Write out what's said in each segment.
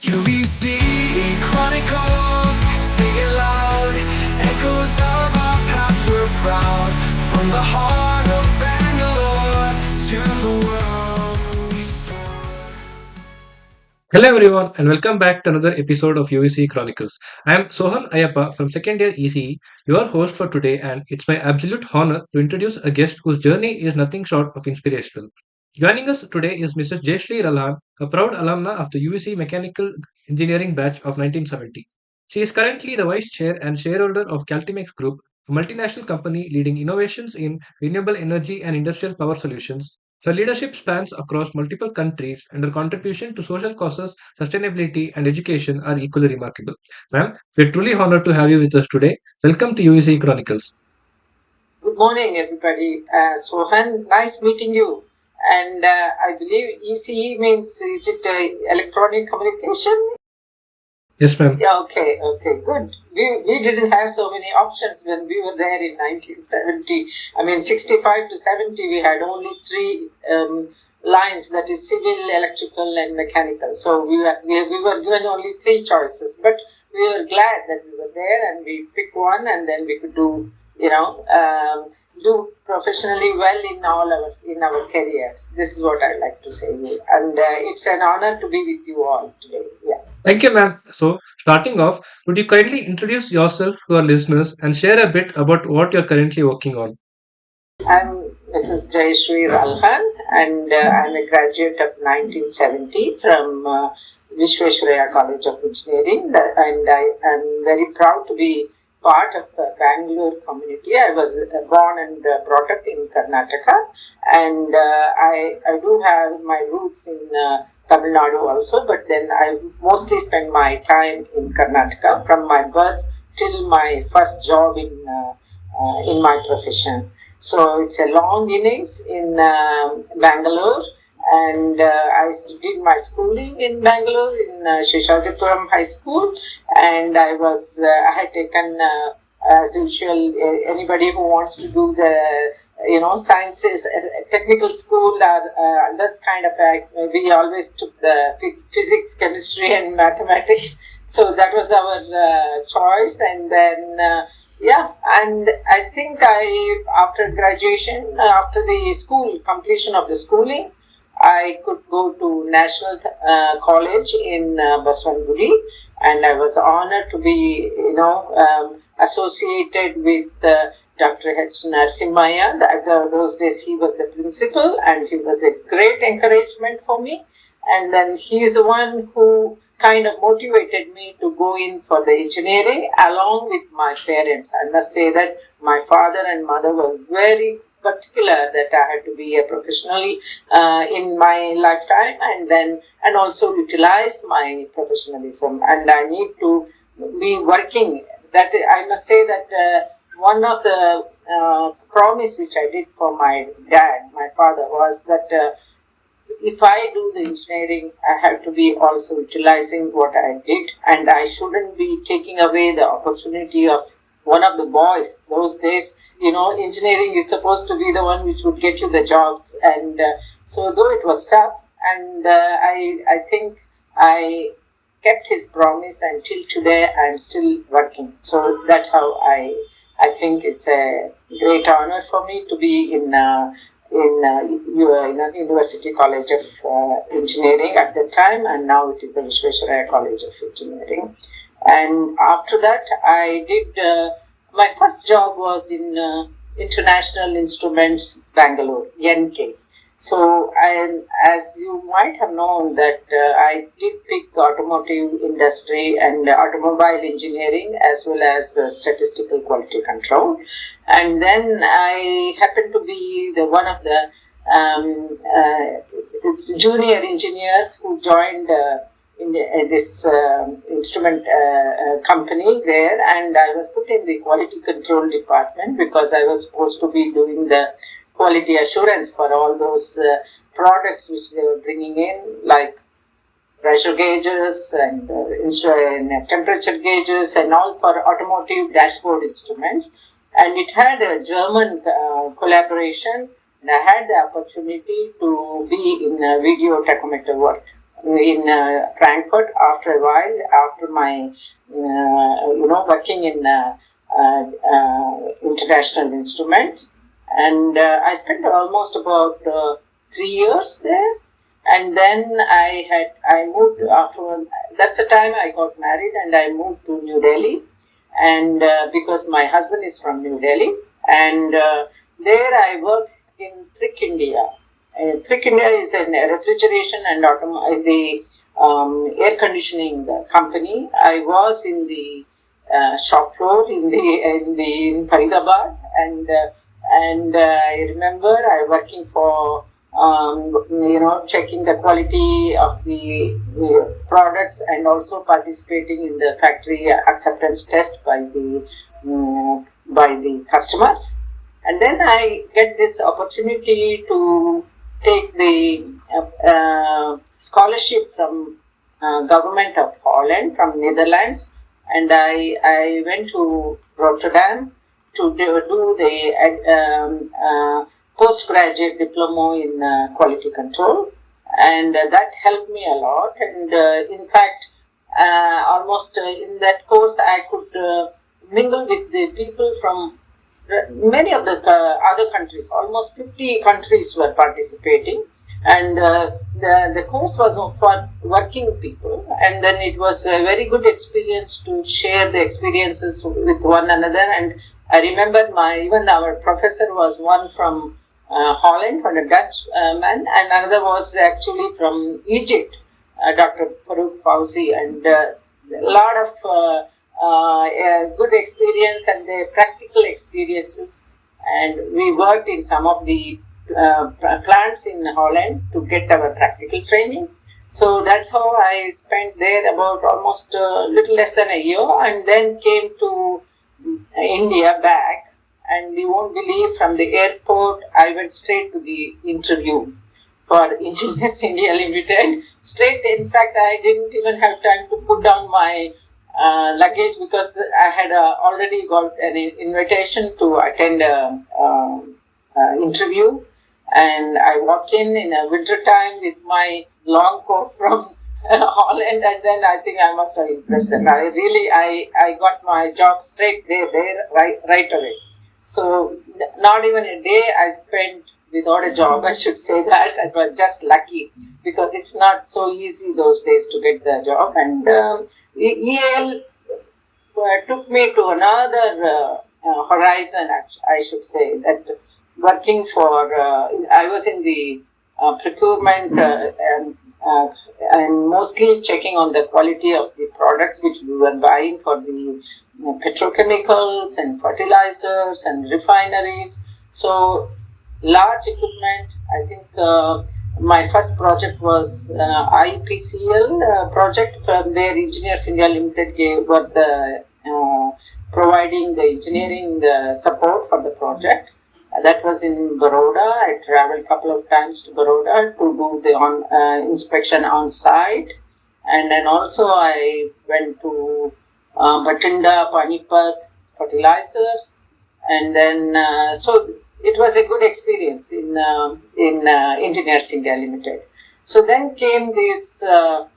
UVCE Chronicles, sing it loud. Echoes of our past, we're proud. From the heart of Bangalore to the world we soar. Hello everyone and welcome back to another episode of UVCE Chronicles. I am Sohan Aiyappa from second year ECE, your host for today, and it's my absolute honor to introduce a guest whose journey is nothing short of inspirational. Joining us today is Mrs. Jayashree Ralhan, a proud alumna of the UVC Mechanical Engineering batch of 1970. She is currently the vice chair and shareholder of Caltimex Group, a multinational company leading innovations in renewable energy and industrial power solutions. Her leadership spans across multiple countries, and her contribution to social causes, sustainability, and education are equally remarkable. Ma'am, we're truly honored to have you with us today. Welcome to UVC Chronicles. Good morning, everybody. Sohan, nice meeting you. And I believe ECE means, is it electronic communication? Yes, ma'am. Yeah, okay, good. We didn't have so many options when we were there in 1970. I mean, 65 to 70, we had only three lines, that is civil, electrical, and mechanical. So we were given only three choices. But we were glad that we were there and we picked one, and then we could do, do professionally well in our careers. This is what I like to say. And it's an honor to be with you all today. Yeah. Thank you, ma'am. So, starting off, would you kindly introduce yourself to our listeners and share a bit about what you're currently working on? I'm Mrs. Jayashree Ralhan, and I'm a graduate of 1970 from UVCE College of Engineering, and I am very proud to be part of the Bangalore community. I was born and brought up in Karnataka, and I do have my roots in Tamil Nadu also, but then I mostly spend my time in Karnataka from my birth till my first job in my profession. So it's a long innings in Bangalore, and I did my schooling in Bangalore in Sheshadripuram High School, and I had taken as usual anybody who wants to do the sciences, technical school or that kind of we always took the physics, chemistry, and mathematics. So that was our choice, and then. Yeah, and I think after graduation, after the completion of the schooling, I could go to National College in Baswangudi, and I was honored to be, associated with Dr. H. Narasimhaya. Those days he was the principal, and he was a great encouragement for me. And then he is the one who kind of motivated me to go in for the engineering along with my parents. I must say that my father and mother were very particular that I had to be a professional in my lifetime, and also utilize my professionalism, and I need to be working. That I must say that one of the promise which I did for my dad, my father, was that if I do the engineering, I have to be also utilizing what I did, and I shouldn't be taking away the opportunity of one of the boys. Those days, engineering is supposed to be the one which would get you the jobs, and so though it was tough, and I think I kept his promise, and till today I'm still working. So that's how I think it's a great honor for me to be in University College of Engineering at the time, and now it is the UVCE College of Engineering. And after that, I did my first job was in International Instruments, Bangalore, NK. So, as you might have known, that I did pick the automotive industry and automobile engineering as well as statistical quality control. And then I happened to be one of the junior engineers who joined in this instrument company there, and I was put in the quality control department because I was supposed to be doing the quality assurance for all those products which they were bringing in, like pressure gauges and temperature gauges and all for automotive dashboard instruments. And it had a German collaboration, and I had the opportunity to be in video tachometer work in Frankfurt after a while, after my working in international instruments, and I spent almost about 3 years there. And then I moved after. That's the time I got married, and I moved to New Delhi, and because my husband is from New Delhi, and there I worked in Trick India. Trick India is a refrigeration and the air conditioning company. I was in the shop floor in Faridabad, and I remember I working for checking the quality of the products, and also participating in the factory acceptance test by the customers. And then I get this opportunity to take the scholarship from government of Holland, from Netherlands, and I went to Rotterdam to do the postgraduate diploma in quality control, and that helped me a lot. And in fact, almost in that course, I could mingle with the people from many of the other countries. Almost 50 countries were participating, and the course was for working people. And then it was a very good experience to share the experiences with one another. And I remember even our professor was one from Holland, from a Dutch man, and another was actually from Egypt, Dr. Farouk Fauzi, and a lot of good experience and the practical experiences. And we worked in some of the plants in Holland to get our practical training. So that's how I spent there about almost a little less than a year, and then came to India back. And you won't believe, from the airport, I went straight to the interview for Engineers India Limited. Straight, in fact, I didn't even have time to put down my luggage, because I had already got an invitation to attend an interview. And I walk in a winter time with my long coat from Holland, and then I think I must have impressed them. I got my job straight there right away. So not even a day I spent without a job, I should say that. I was just lucky, because it's not so easy those days to get the job. And EAL took me to another horizon, I should say, that working for, I was in the procurement and mostly checking on the quality of the products which we were buying for the petrochemicals and fertilizers and refineries. So large equipment. I think my first project was IPCL project, where Engineers India Limited were providing the engineering support for the project. That was in Baroda. I traveled a couple of times to Baroda to do the inspection on site. And then also I went to Bathinda, Panipat fertilizers. And then, so it was a good experience in Engineers India Limited. So then came this, further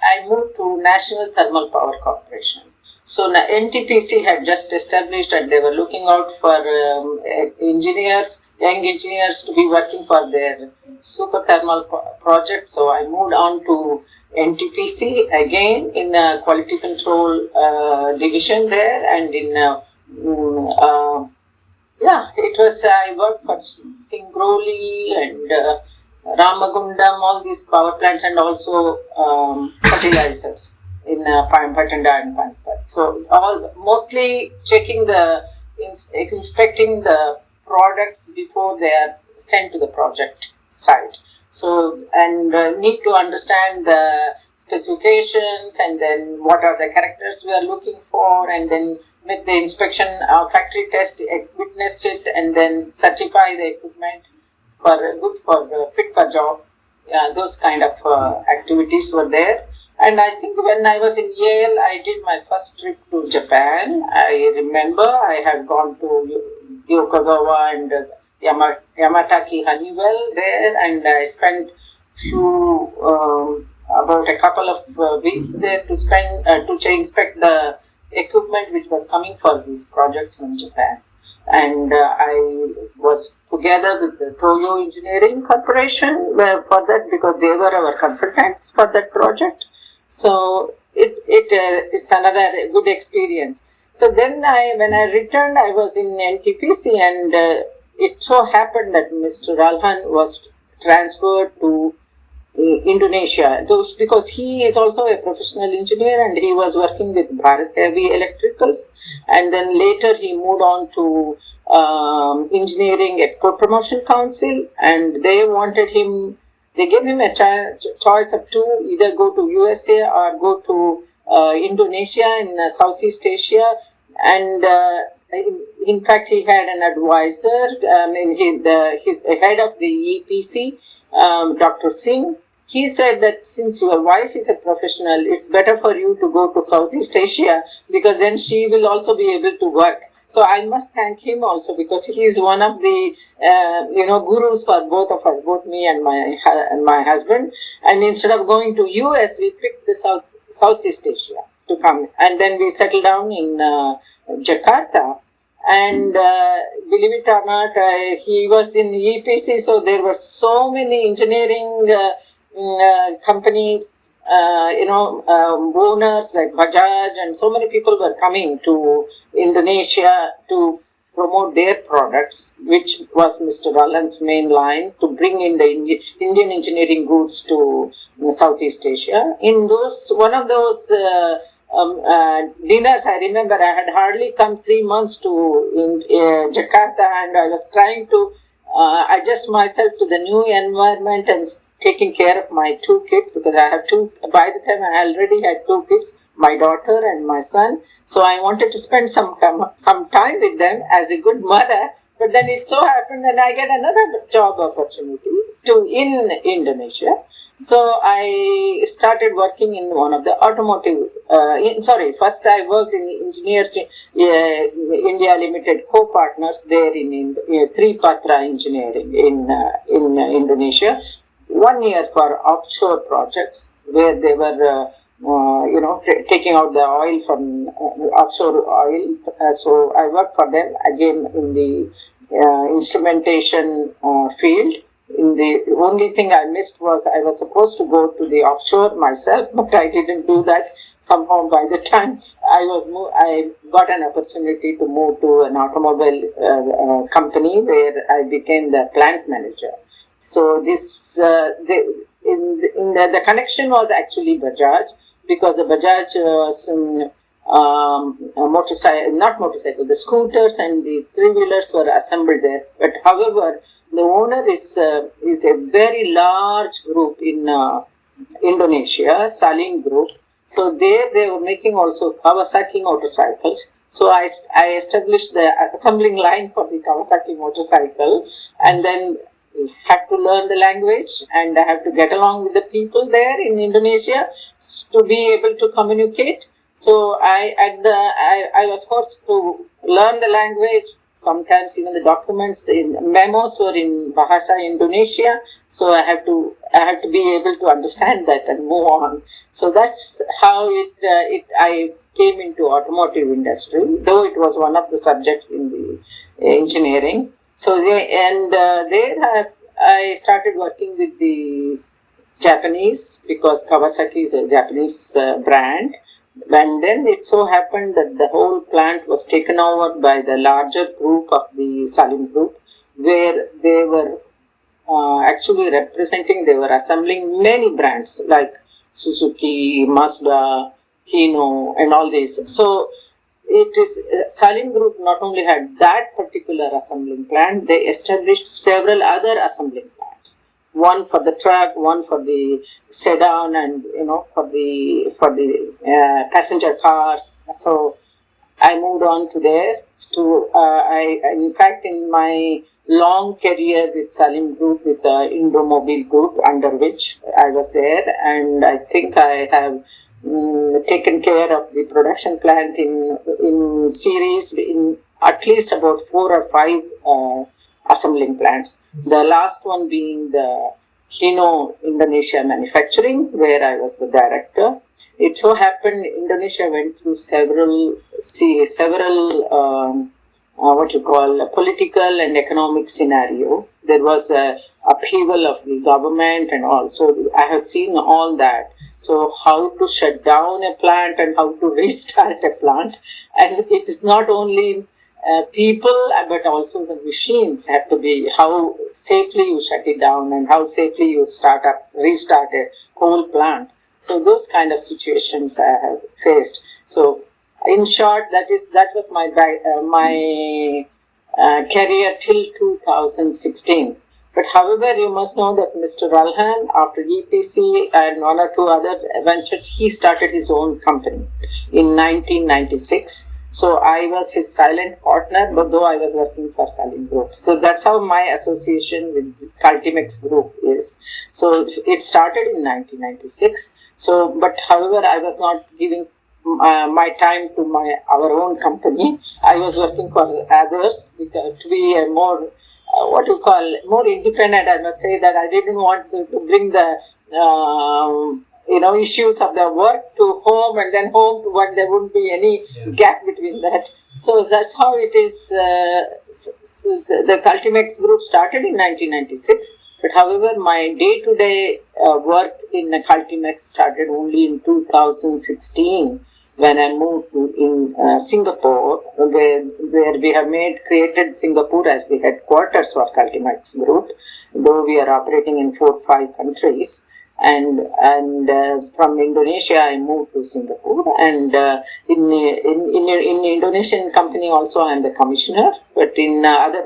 I moved to National Thermal Power Corporation. So NTPC had just established, and they were looking out for young engineers to be working for their super thermal project. So I moved on to NTPC again in quality control division there, and in it was, I worked for Singrauli and Ramagundam, all these power plants, and also fertilizers in Bathinda and Panipat. So mostly checking inspecting the products before they are sent to the project site. So, and need to understand the specifications, and then what are the characters we are looking for, and then with the inspection, factory test, witness it, and then certify the equipment for fit for job. Those kind of activities were there. And I think when I was in Yale, I did my first trip to Japan. I remember I had gone to Yokogawa and Yamataki Honeywell there, and I spent about a couple of weeks there to spend to inspect the equipment which was coming for these projects from Japan. And I was together with the Toyo Engineering Corporation for that, because they were our consultants for that project. So it's another good experience. So then when I returned, I was in NTPC, and it so happened that Mr. Ralhan was transferred to Indonesia, because he is also a professional engineer, and he was working with Bharat Heavy Electricals, and then later he moved on to Engineering Export Promotion Council, and they gave him a choice of two: either go to USA or go to Indonesia in Southeast Asia. And in fact, he had an advisor, his head of the EPC, Dr. Singh. He said that since your wife is a professional, it's better for you to go to Southeast Asia, because then she will also be able to work. So I must thank him also, because he is one of the gurus for both of us, both me and my husband. And instead of going to US, we picked the Southeast Asia to come, and then we settled down in Jakarta. And believe it or not, he was in EPC, so there were so many engineering companies, owners like Bajaj, and so many people were coming to Indonesia to promote their products, which was Mr. Ralhan's main line, to bring in the Indian engineering goods to Southeast Asia. In one of those dinners, I remember I had hardly come 3 months to Jakarta, and I was trying to adjust myself to the new environment and taking care of my two kids, because I have two. By the time I already had two kids, my daughter and my son. So I wanted to spend some time with them as a good mother. But then it so happened that I get another job opportunity in Indonesia. So I started working in one of the automotive. First I worked in Engineers India Limited co-partners there in Tripatra Engineering in Indonesia. 1 year for offshore projects, where they were taking out the oil from offshore oil. So I worked for them again in the instrumentation field. The only thing I missed was I was supposed to go to the offshore myself, but I didn't do that. Somehow by the time I got an opportunity to move to an automobile company, where I became the plant manager. So this the connection was actually Bajaj, because the Bajaj the scooters and the three-wheelers were assembled there. But however, the owner is a very large group in Indonesia, Saling Group. So there they were making also Kawasaki motorcycles. So I established the assembling line for the Kawasaki motorcycle, and then had to learn the language, and I have to get along with the people there in Indonesia to be able to communicate. So I was forced to learn the language. Sometimes even the documents memos were in Bahasa Indonesia, so I have to be able to understand that and move on. So that's how I came into automotive industry, though it was one of the subjects in the engineering. So there I started working with the Japanese, because Kawasaki is a Japanese brand. And then it so happened that the whole plant was taken over by the larger group of the Salim Group, where they were actually representing, they were assembling many brands like Suzuki, Mazda, Hino, and all these. So it is Salim Group not only had that particular assembling plant, they established several other assembling plants. One for the truck, one for the sedan, and for the passenger cars. So I moved on to there. In fact, in my long career with Salim Group, with the Indomobile Group, under which I was there, and I think I have taken care of the production plant in series in at least about 4 or 5 assembling plants. The last one being the Indonesia manufacturing, where I was the director. It so happened Indonesia went through several what you call a political and economic scenario. There was a upheaval of the government and all. So I have seen all that. So how to shut down a plant and how to restart a plant. And it is not only people, but also the machines have to be how safely you shut it down and how safely you restart a whole plant. So those kind of situations I have faced. So in short, that was my career till 2016. But however, you must know that Mr. Ralhan, after EPC and one or two other ventures, he started his own company in 1996. So I was his silent partner, but though I was working for Salim Group. So that's how my association with Cultimex Group is. So it started in 1996. So, but however, I was not giving my time to our own company. I was working for others to be a more more independent. I must say that I didn't want to bring the issues of the work to home and then home to work. There wouldn't be any gap between that. So that's how it is. The Cultimex Group started in 1996. But however, my day-to-day work in Cultimex started only in 2016 when I moved to Singapore, where we have created Singapore as the headquarters for Cultimex Group, though we are operating in 4 or 5 countries. And from Indonesia, I moved to Singapore. And in Indonesian company also, I am the commissioner. But in other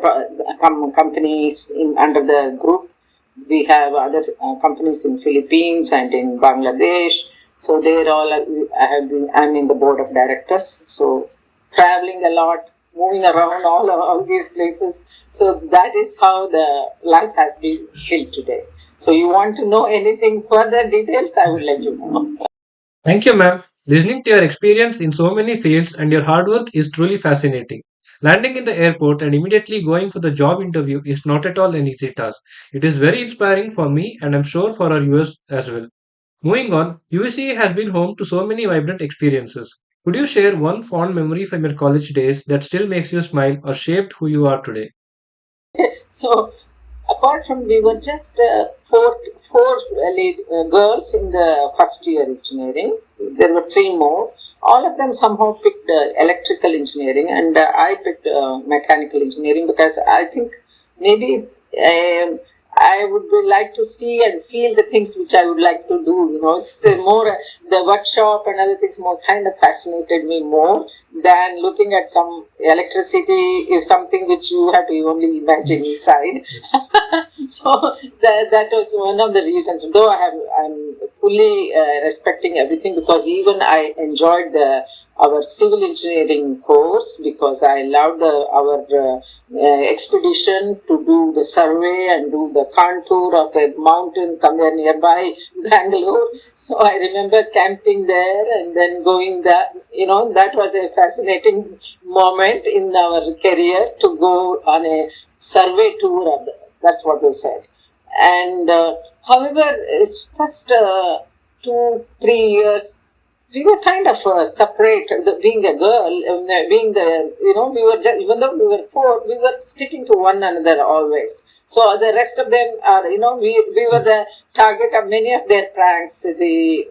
companies under the group, we have other companies in Philippines and in Bangladesh. So they're all, I'm in the board of directors. So traveling a lot, moving around all these places. So that is how the life has been till today. So you want to know anything further details, I will let you know. Thank you, ma'am. Listening to your experience in so many fields and your hard work is truly fascinating. Landing in the airport and immediately going for the job interview is not at all an easy task. It is very inspiring for me and I'm sure for our viewers as well. Moving on, UVCE has been home to so many vibrant experiences. Could you share one fond memory from your college days that still makes you smile or shaped who you are today? So, apart from we were just four girls in the first year engineering. There were 3 more. All of them somehow picked electrical engineering, and I picked mechanical engineering because I think maybe I would like to see and feel the things which I would like to do. It's more the workshop and other things more kind of fascinated me more than looking at some electricity is something which you have to only imagine inside. So that was one of the reasons. Though I'm fully respecting everything because even I enjoyed our civil engineering course because I loved our expedition to do the survey and do the contour of a mountain somewhere nearby Bangalore. So I remember camping there and then going there. That was a fascinating moment in our career to go on a survey tour of that's what they said. And however, first 2-3 years we were kind of separate. Being a girl, we were just, even though we were 4, we were sticking to one another always. So the rest of them are, we were the target of many of their pranks. You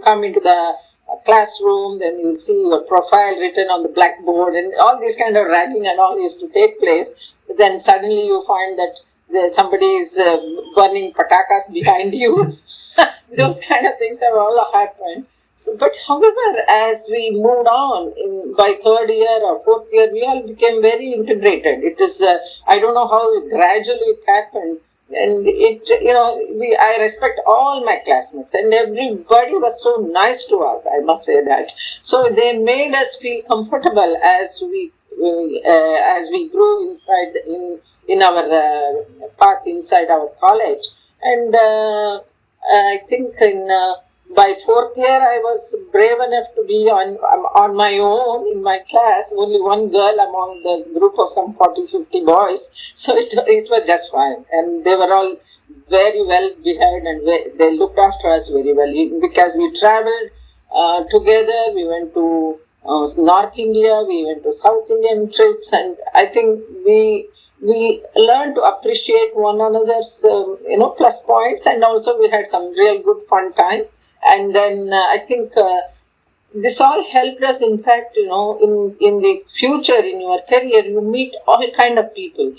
come into the classroom, then you'll see your profile written on the blackboard, and all this kind of ragging and all used to take place. But then suddenly you find that somebody is burning patakas behind you. Those kind of things have all happened. So, but however, as we moved on, by 3rd year or 4th year, we all became very integrated. It is, I don't know how gradually it happened. And I respect all my classmates, and everybody was so nice to us, I must say that. So they made us feel comfortable as we grew inside in our path inside our college. And I think in by fourth year, I was brave enough to be on my own in my class, only one girl among the group of some 40, 50 boys. So it was just fine. And they were all very well behaved, and they looked after us very well. Because we traveled together, we went to North India, we went to South Indian trips, and I think we learned to appreciate one another's plus points, and also we had some real good fun time. And then I think this all helped us. In fact, in the future, in your career, you meet all kind of people.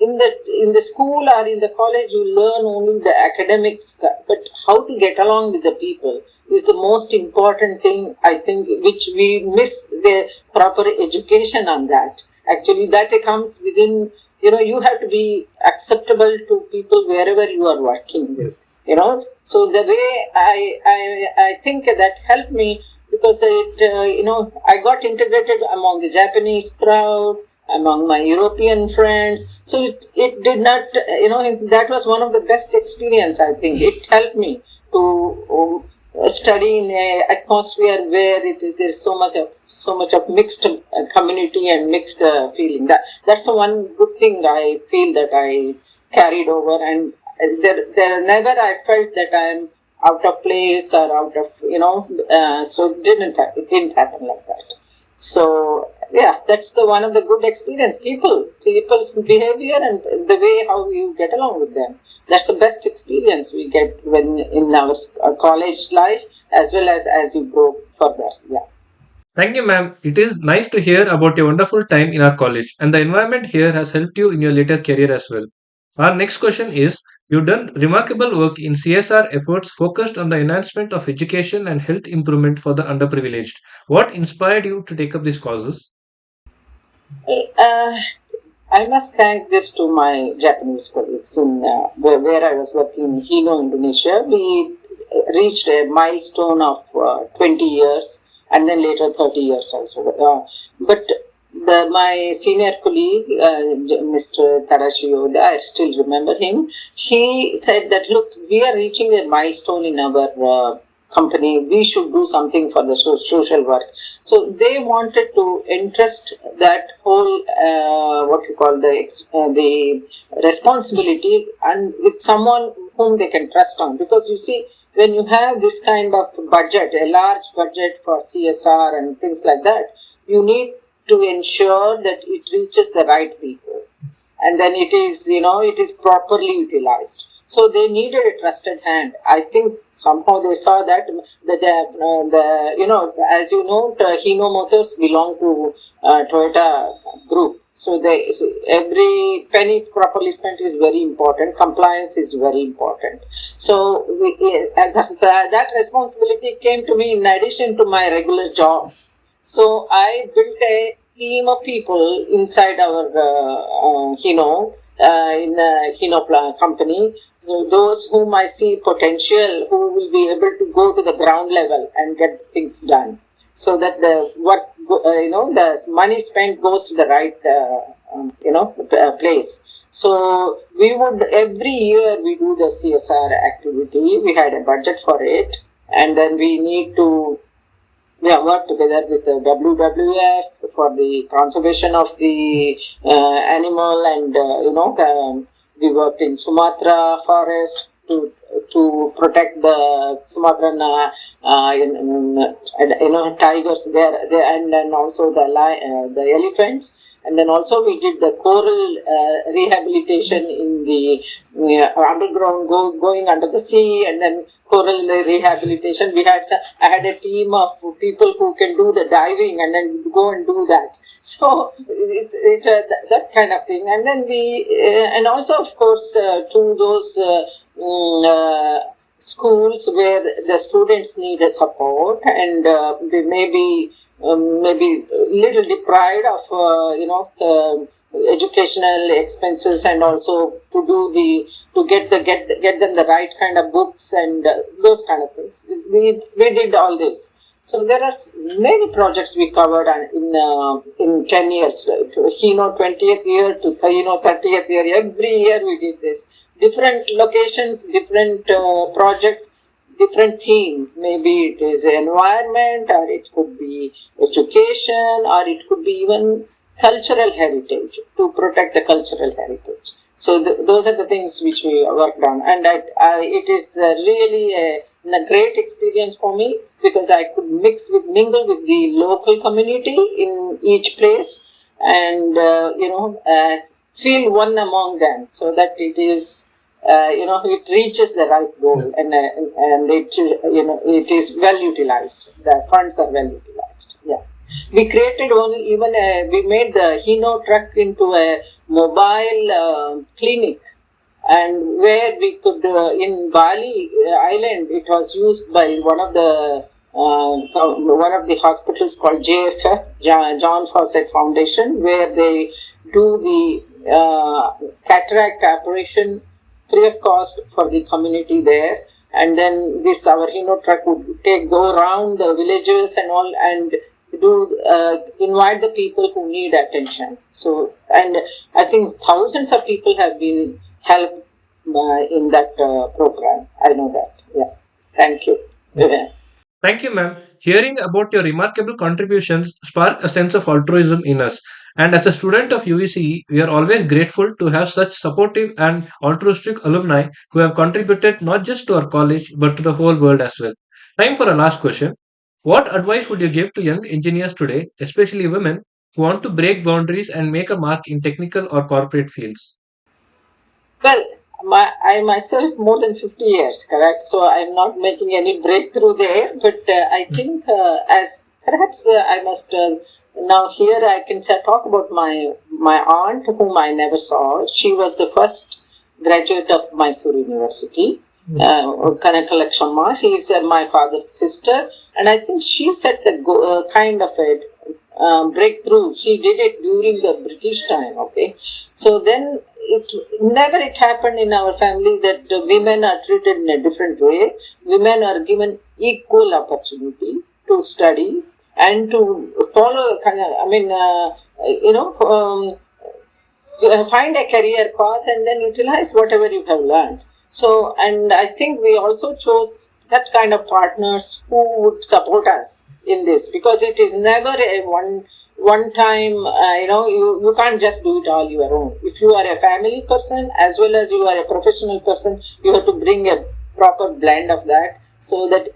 In the school or in the college, you learn only the academics, but how to get along with the people is the most important thing, I think, which we miss the proper education on that. Actually, that comes within, you have to be acceptable to people wherever you are working with. So the way I think that helped me, because I got integrated among the Japanese crowd, among my European friends. So it did not, that was one of the best experience, I think. It helped me to study in an atmosphere where there's so much of mixed community and mixed feeling. That's the one good thing I feel that I carried over, and there never I felt that I'm out of place or out of so it didn't happen like that. So yeah, that's the one of the good experience. People's behavior and the way how you get along with them. That's the best experience we get when in our college life, as well as you grow further. Yeah. Thank you, ma'am. It is nice to hear about your wonderful time in our college, and the environment here has helped you in your later career as well. Our next question is: you've done remarkable work in CSR efforts focused on the enhancement of education and health improvement for the underprivileged. What inspired you to take up these causes? Uh, I must thank this to my Japanese colleagues in where I was working in Hino, Indonesia. We reached a milestone of 20 years, and then later 30 years also. But my senior colleague, Mr. Tadashi Oda, I still remember him. He said that, look, we are reaching a milestone in our company. We should do something for the social work. So they wanted to entrust that whole the responsibility and with someone whom they can trust on. Because you see, when you have this kind of budget, a large budget for CSR and things like that, you need to ensure that it reaches the right people, and then it is properly utilized. So they needed a trusted hand. I think somehow they saw that as you know, Hino Motors belong to Toyota Group. So every penny properly spent is very important. Compliance is very important. So that responsibility came to me in addition to my regular job. So I built a team of people inside our Hino company. So those whom I see potential, who will be able to go to the ground level and get things done, so that the work, the money spent goes to the right, place. So we would every year we do the CSR activity. We had a budget for it, and then we need to work together with the WWF for the conservation of the animal, and we worked in Sumatra forest to protect the Sumatran tigers there, and then also the elephants. And then also we did the coral rehabilitation in the underground, going under the sea, and then coral rehabilitation. I had a team of people who can do the diving and then go and do that. So it's that kind of thing. And then and also of course to those schools where the students need a support, and they may be maybe little deprived of the educational expenses, and also to get them the right kind of books and those kind of things. We did all this. So there are many projects we covered in 10 years, to Hino 20th year to Hino 30th year. Every year we did this. Different locations, different projects, different theme. Maybe it is environment, or it could be education, or it could be even cultural heritage, to protect the cultural heritage. So those are the things which we worked on, and it is really a great experience for me, because I could mingle with the local community in each place, and feel one among them, so that it is it reaches the right goal, and it is well utilized. The funds are well utilized. Yeah, we created we made the Hino truck into a mobile clinic, and where we could in Bali Island, it was used by one of the hospitals called JFF, John Fawcett Foundation, where they do the cataract operation free of cost for the community there. And then this our Hino truck would go around the villages and all, and invite the people who need attention. So, and I think thousands of people have been helped in that program. I know that. Yeah. Thank you. Thank you, ma'am. Hearing about your remarkable contributions spark a sense of altruism in us. And as a student of UVCE, we are always grateful to have such supportive and altruistic alumni who have contributed not just to our college but to the whole world as well. Time for a last question. What advice would you give to young engineers today, especially women, who want to break boundaries and make a mark in technical or corporate fields? Well, I myself more than 50 years, correct? So I'm not making any breakthrough there, but I think as perhaps I must now here I can talk about my aunt, whom I never saw. She was the first graduate of Mysore University, Kanaka Lakshamma. She is my father's sister, and I think she set the kind of a breakthrough. She did it during the British time. Okay, so then it happened in our family that women are treated in a different way. Women are given equal opportunity to study and to follow. Find a career path and then utilize whatever you have learned. So, and I think we also chose that kind of partners who would support us in this, because it is never a one time, you can't just do it all your own. If you are a family person as well as you are a professional person, you have to bring a proper blend of that, so that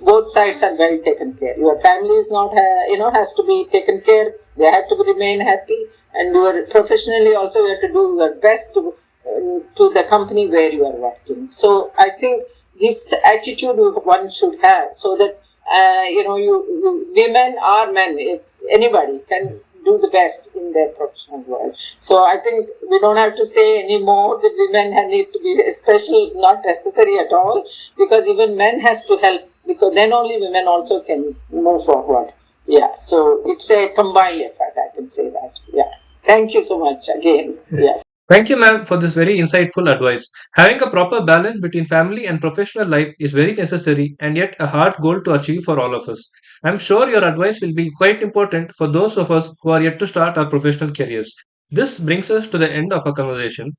both sides are well taken care. Your family is not, has to be taken care. They have to remain happy, and you are professionally also, you have to do your best to the company where you are working. So I think this attitude one should have, so that women or men, it's anybody can do the best in their professional world. So I think we don't have to say anymore that women need to be special, not necessary at all, because even men has to help, because then only women also can move forward. Yeah, so it's a combined effort, I can say that. Yeah. Thank you so much again. Yeah. Thank you, ma'am, for this very insightful advice. Having a proper balance between family and professional life is very necessary and yet a hard goal to achieve for all of us. I'm sure your advice will be quite important for those of us who are yet to start our professional careers. This brings us to the end of our conversation.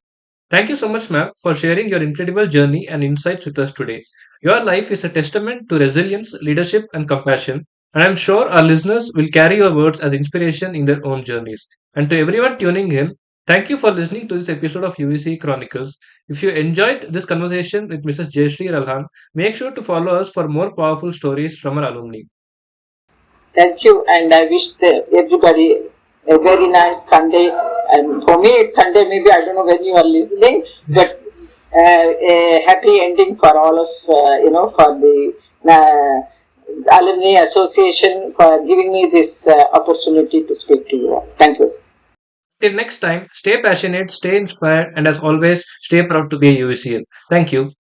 Thank you so much, ma'am, for sharing your incredible journey and insights with us today. Your life is a testament to resilience, leadership, and compassion, and I'm sure our listeners will carry your words as inspiration in their own journeys. And to everyone tuning in, thank you for listening to this episode of UVC Chronicles. If you enjoyed this conversation with Mrs. Jayashree Ralhan, make sure to follow us for more powerful stories from our alumni. Thank you, and I wish everybody a very nice Sunday. And for me, it's Sunday. Maybe I don't know when you are listening, but a happy ending for all of for the Alumni Association for giving me this opportunity to speak to you all. Thank you. Till next time, stay passionate, stay inspired, and as always, stay proud to be a UVCL. Thank you.